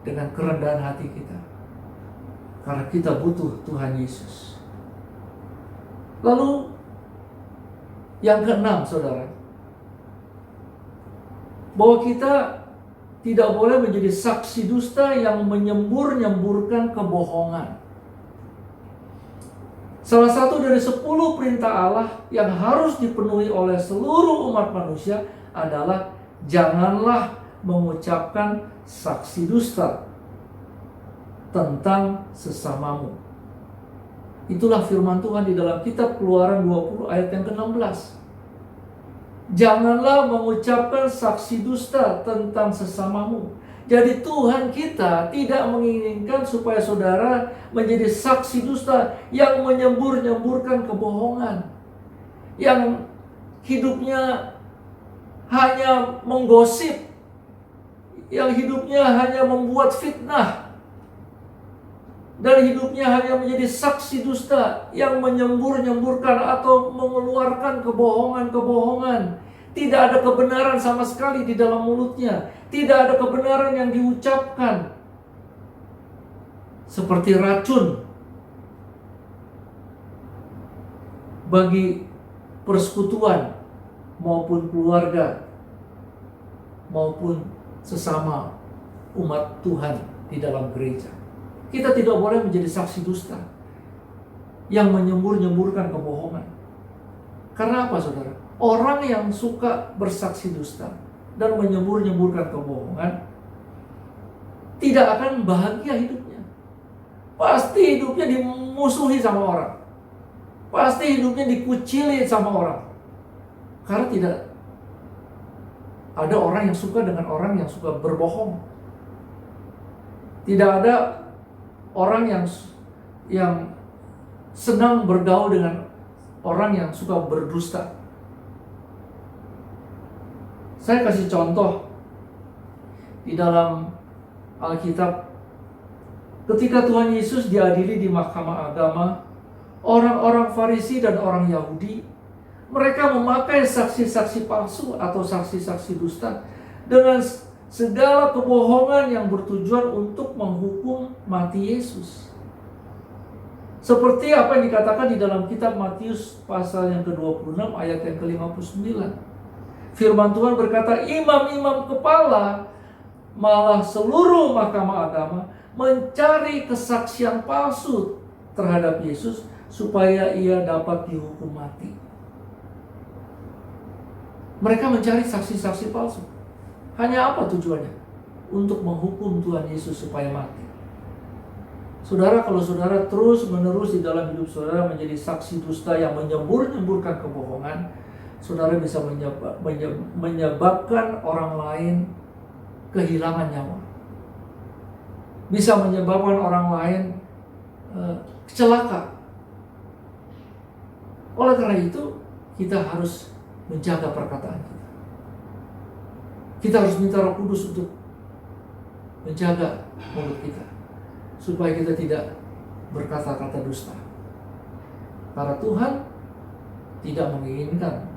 dengan kerendahan hati kita. Karena kita butuh Tuhan Yesus. Lalu yang keenam, saudara, bahwa kita tidak boleh menjadi saksi dusta yang menyembur-nyemburkan kebohongan. Salah satu dari 10 perintah Allah yang harus dipenuhi oleh seluruh umat manusia adalah janganlah mengucapkan saksi dusta tentang sesamamu. Itulah firman Tuhan di dalam kitab Keluaran 20 ayat yang ke-16. Janganlah mengucapkan saksi dusta tentang sesamamu. Jadi Tuhan kita tidak menginginkan supaya saudara menjadi saksi dusta yang menyembur-nyemburkan kebohongan, yang hidupnya hanya menggosip, yang hidupnya hanya membuat fitnah, dan hidupnya hanya menjadi saksi dusta yang menyembur-nyemburkan atau mengeluarkan kebohongan-kebohongan. Tidak ada kebenaran sama sekali di dalam mulutnya. Tidak ada kebenaran yang diucapkan. Seperti racun bagi persekutuan maupun keluarga maupun sesama umat Tuhan di dalam gereja. Kita tidak boleh menjadi saksi dusta yang menyembur-nyemburkan kebohongan. Karena apa, saudara? Orang yang suka bersaksi dusta dan menyembur-nyemburkan kebohongan tidak akan bahagia hidupnya. Pasti hidupnya dimusuhi sama orang. Pasti hidupnya dikucili sama orang. Karena tidak ada orang yang suka dengan orang yang suka berbohong. Tidak ada orang yang senang bergaul dengan orang yang suka berdusta. Saya kasih contoh di dalam Alkitab. Ketika Tuhan Yesus diadili di mahkamah agama, orang-orang Farisi dan orang Yahudi, mereka memakai saksi-saksi palsu atau saksi-saksi dusta dengan segala kebohongan yang bertujuan untuk menghukum mati Yesus. Seperti apa yang dikatakan di dalam kitab Matius pasal yang ke-26 ayat yang ke-59. Firman Tuhan berkata, imam-imam kepala malah seluruh mahkamah agama mencari kesaksian palsu terhadap Yesus supaya ia dapat dihukum mati. Mereka mencari saksi-saksi palsu. Hanya apa tujuannya? Untuk menghukum Tuhan Yesus supaya mati. Saudara, kalau saudara terus-menerus di dalam hidup saudara menjadi saksi dusta yang menyembur-nyemburkan kebohongan, saudara bisa menyebabkan orang lain kehilangan nyawa. Bisa menyebabkan orang lain celaka. Oleh karena itu, kita harus menjaga perkataan kita. Kita harus minta Roh Kudus untuk menjaga mulut kita, supaya kita tidak berkata-kata dusta. Karena Tuhan tidak menginginkan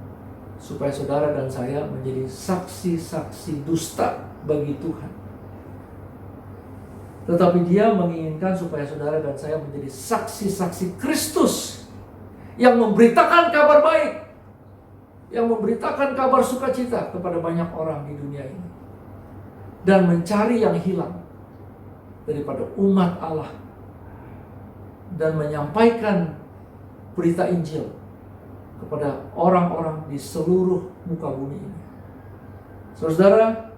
supaya saudara dan saya menjadi saksi-saksi dusta bagi Tuhan. Tetapi Dia menginginkan supaya saudara dan saya menjadi saksi-saksi Kristus yang memberitakan kabar baik, yang memberitakan kabar sukacita kepada banyak orang di dunia ini, dan mencari yang hilang daripada umat Allah, dan menyampaikan berita Injil kepada orang-orang di seluruh muka bumi ini. Saudara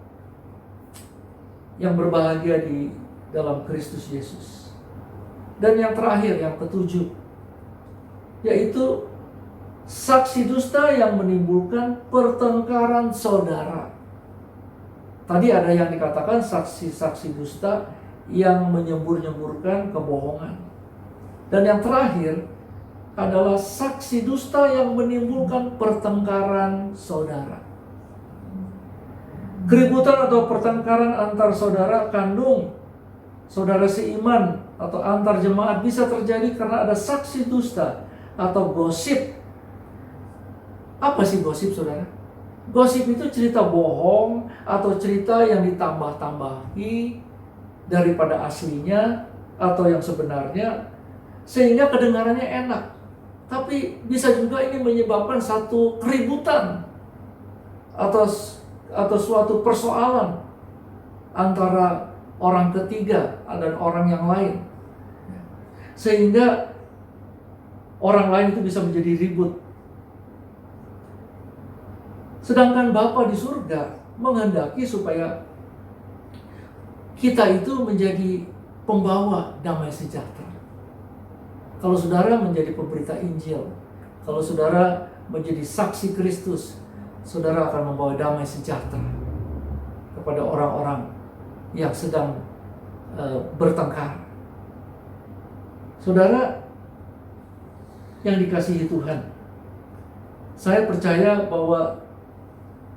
yang berbahagia di dalam Kristus Yesus. Dan yang terakhir, yang ketujuh, yaitu saksi dusta yang menimbulkan pertengkaran saudara. Tadi ada yang dikatakan saksi-saksi dusta yang menyembur-nyemburkan kebohongan. Dan yang terakhir adalah saksi dusta yang menimbulkan pertengkaran saudara. Keributan atau pertengkaran antar saudara kandung, saudara seiman, atau antar jemaat bisa terjadi karena ada saksi dusta atau gosip. Apa sih gosip, saudara? Gosip itu cerita bohong atau cerita yang ditambah-tambahi daripada aslinya atau yang sebenarnya, sehingga kedengarannya enak. Tapi bisa juga ini menyebabkan satu keributan atau suatu persoalan antara orang ketiga dan orang yang lain, sehingga orang lain itu bisa menjadi ribut. Sedangkan Bapa di surga menghendaki supaya kita itu menjadi pembawa damai sejahtera. Kalau saudara menjadi pemberita Injil, kalau saudara menjadi saksi Kristus, saudara akan membawa damai sejahtera kepada orang-orang yang sedang bertengkar. Saudara yang dikasihi Tuhan, saya percaya bahwa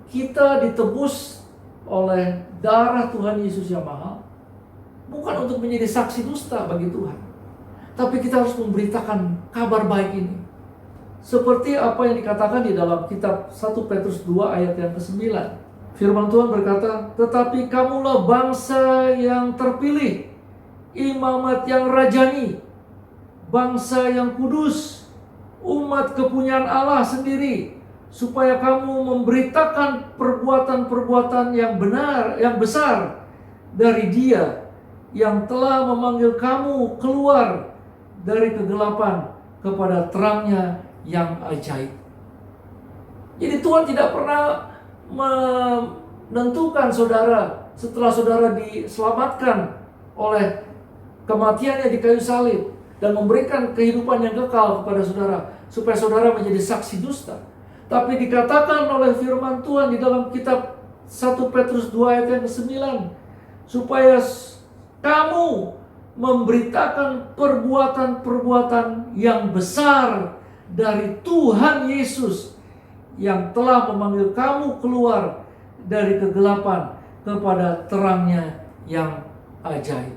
kita ditebus oleh darah Tuhan Yesus yang mahal, bukan untuk menjadi saksi dusta bagi Tuhan, tapi kita harus memberitakan kabar baik ini. Seperti apa yang dikatakan di dalam kitab 1 Petrus 2 ayat yang ke-9. Firman Tuhan berkata, tetapi kamulah bangsa yang terpilih, imamat yang rajani, bangsa yang kudus, umat kepunyaan Allah sendiri, supaya kamu memberitakan perbuatan-perbuatan yang benar, yang besar dari Dia yang telah memanggil kamu keluar dari kegelapan kepada terangnya yang ajaib. Jadi Tuhan tidak pernah menentukan saudara setelah saudara diselamatkan oleh kematiannya di kayu salib dan memberikan kehidupan yang kekal kepada saudara supaya saudara menjadi saksi dusta. Tapi dikatakan oleh firman Tuhan di dalam kitab 1 Petrus 2 ayat yang ke-9, supaya kamu memberitakan perbuatan-perbuatan yang besar dari Tuhan Yesus yang telah memanggil kamu keluar dari kegelapan kepada terangnya yang ajaib.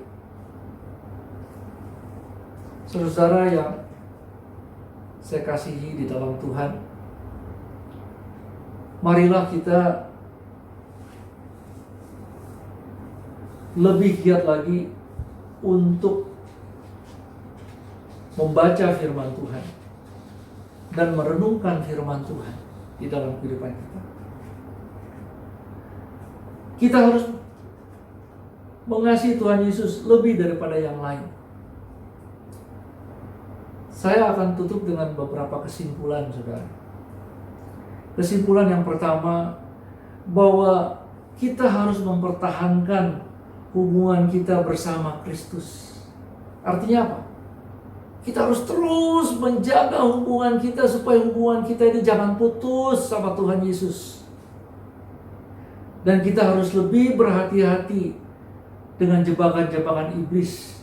Saudara yang saya kasihi di dalam Tuhan, marilah kita lebih giat lagi untuk membaca firman Tuhan dan merenungkan firman Tuhan di dalam kehidupan kita. Kita harus mengasihi Tuhan Yesus lebih daripada yang lain. Saya akan tutup dengan beberapa kesimpulan, saudara. Kesimpulan yang pertama, bahwa kita harus mempertahankan hubungan kita bersama Kristus. Artinya apa? Kita harus terus menjaga hubungan kita supaya hubungan kita ini jangan putus sama Tuhan Yesus. Dan kita harus lebih berhati-hati dengan jebakan-jebakan iblis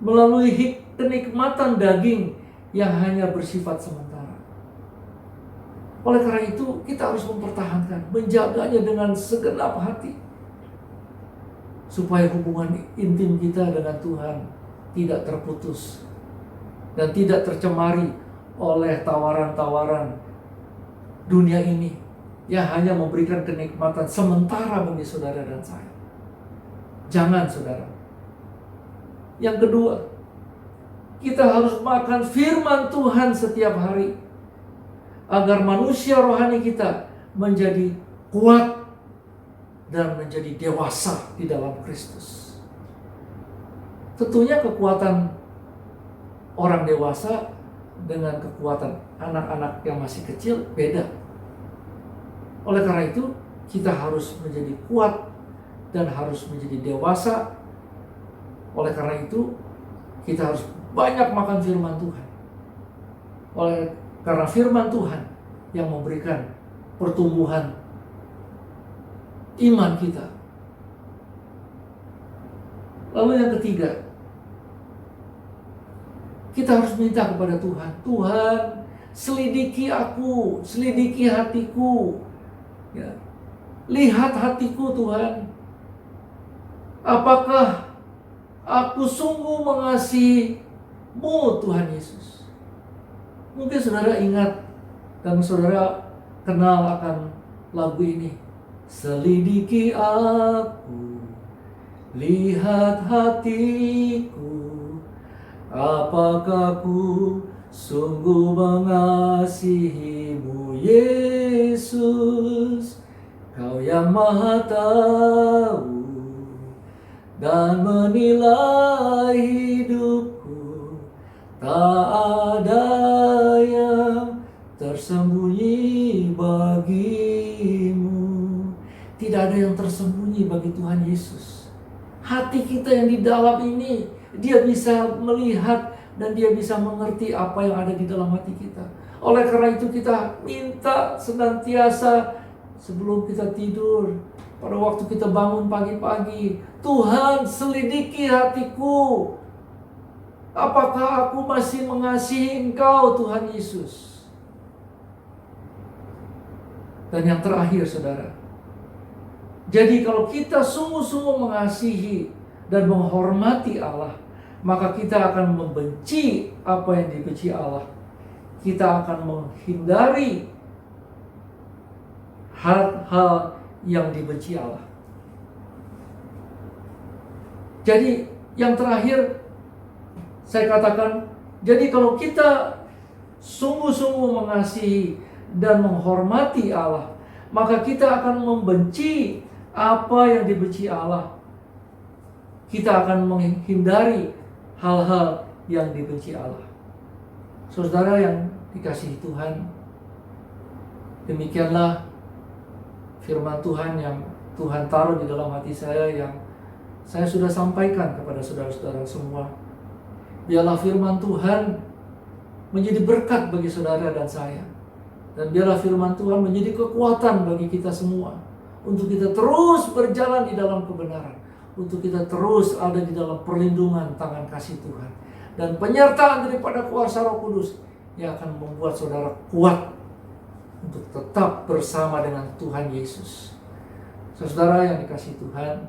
melalui kenikmatan daging yang hanya bersifat sementara. Oleh karena itu, kita harus mempertahankan, menjaganya dengan segenap hati, supaya hubungan intim kita dengan Tuhan tidak terputus dan tidak tercemari oleh tawaran-tawaran dunia ini yang hanya memberikan kenikmatan sementara bagi saudara dan saya. Jangan, saudara. Yang kedua, kita harus makan firman Tuhan setiap hari agar manusia rohani kita menjadi kuat dan menjadi dewasa di dalam Kristus. Tentunya kekuatan orang dewasa dengan kekuatan anak-anak yang masih kecil beda. Oleh karena itu, kita harus menjadi kuat dan harus menjadi dewasa. Oleh karena itu, kita harus banyak makan firman Tuhan. Karena firman Tuhan yang memberikan pertumbuhan iman kita. Lalu yang ketiga, kita harus minta kepada Tuhan, Tuhan, selidiki aku, selidiki hatiku. Ya. Lihat hatiku, Tuhan. Apakah aku sungguh mengasihi-Mu, Tuhan Yesus? Mungkin saudara ingat dan saudara kenal akan lagu ini. Selidiki aku, lihat hatiku, apakah ku sungguh mengasihi-Mu, Yesus? Kau yang Maha tahu dan menilai hidupku, Tak ada yang tersembunyi bagimu. Tidak ada yang tersembunyi bagi Tuhan Yesus. Hati kita yang di dalam ini, Dia bisa melihat dan Dia bisa mengerti apa yang ada di dalam hati kita. Oleh karena itu kita minta senantiasa sebelum kita tidur, pada waktu kita bangun pagi-pagi, Tuhan selidiki hatiku. Apakah aku masih mengasihi Engkau, Tuhan Yesus? Dan yang terakhir, saudara, jadi kalau kita sungguh-sungguh mengasihi dan menghormati Allah, maka kita akan membenci apa yang dibenci Allah. Kita akan menghindari hal-hal yang dibenci Allah. Jadi yang terakhir saya katakan, jadi kalau kita sungguh-sungguh mengasihi dan menghormati Allah, maka kita akan membenci apa yang dibenci Allah. Kita akan menghindari hal-hal yang dibenci Allah. Saudara yang dikasihi Tuhan, demikianlah firman Tuhan yang Tuhan taruh di dalam hati saya, yang saya sudah sampaikan kepada saudara-saudara semua. Biarlah firman Tuhan menjadi berkat bagi saudara dan saya. Dan biarlah firman Tuhan menjadi kekuatan bagi kita semua, untuk kita terus berjalan di dalam kebenaran, untuk kita terus ada di dalam perlindungan tangan kasih Tuhan, dan penyertaan daripada kuasa Roh Kudus yang akan membuat saudara kuat untuk tetap bersama dengan Tuhan Yesus. Saudara yang dikasihi Tuhan,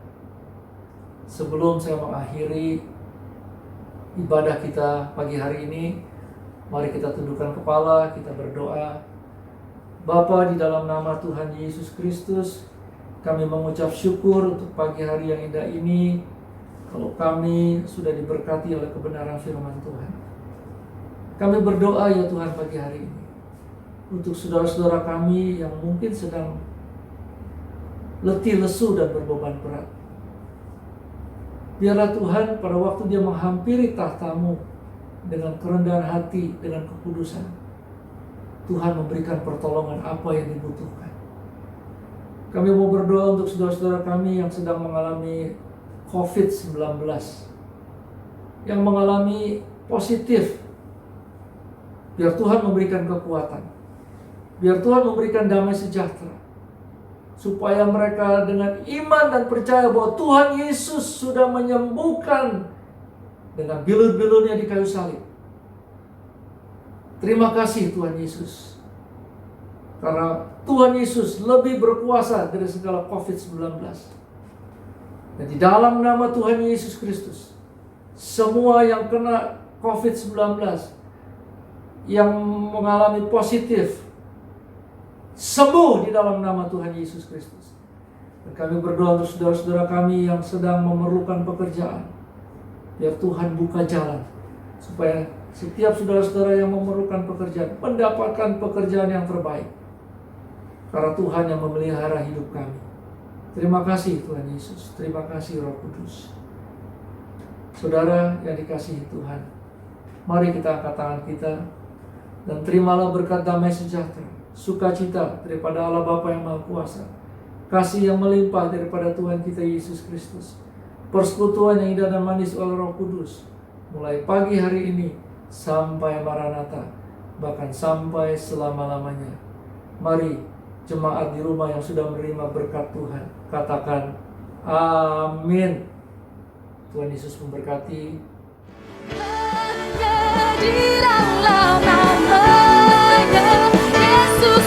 sebelum saya mengakhiri ibadah kita pagi hari ini, mari kita tundukkan kepala, kita berdoa. Bapa, di dalam nama Tuhan Yesus Kristus, kami mengucap syukur untuk pagi hari yang indah ini, kalau kami sudah diberkati oleh kebenaran firman Tuhan. Kami berdoa ya Tuhan pagi hari ini, untuk saudara-saudara kami yang mungkin sedang letih, lesu, dan berbeban berat. Biarlah Tuhan pada waktu Dia menghampiri tahta-Mu dengan kerendahan hati, dengan kekudusan, Tuhan memberikan pertolongan apa yang dibutuhkan. Kami mau berdoa untuk saudara-saudara kami yang sedang mengalami COVID-19, yang mengalami positif. Biar Tuhan memberikan kekuatan, biar Tuhan memberikan damai sejahtera, supaya mereka dengan iman dan percaya bahwa Tuhan Yesus sudah menyembuhkan dengan bilur-bilurnya di kayu salib. Terima kasih Tuhan Yesus, karena Tuhan Yesus lebih berkuasa dari segala COVID-19. Dan di dalam nama Tuhan Yesus Kristus, semua yang kena COVID-19, yang mengalami positif, sembuh di dalam nama Tuhan Yesus Kristus. Dan kami berdoa untuk saudara-saudara kami yang sedang memerlukan pekerjaan, biar Tuhan buka jalan, supaya setiap saudara-saudara yang memerlukan pekerjaan mendapatkan pekerjaan yang terbaik, karena Tuhan yang memelihara hidup kami. Terima kasih Tuhan Yesus, terima kasih Roh Kudus. Saudara yang dikasihi Tuhan, mari kita angkat tangan kita dan terimalah berkat damai sejahtera, sukacita daripada Allah Bapa yang Maha Kuasa, kasih yang melimpah daripada Tuhan kita Yesus Kristus, persekutuan yang indah dan manis oleh Roh Kudus, mulai pagi hari ini sampai Maranatha, bahkan sampai selama-lamanya. Mari jemaat di rumah yang sudah menerima berkat Tuhan, katakan amin. Tuhan Yesus memberkati. Hanya di dalam namanya Yesus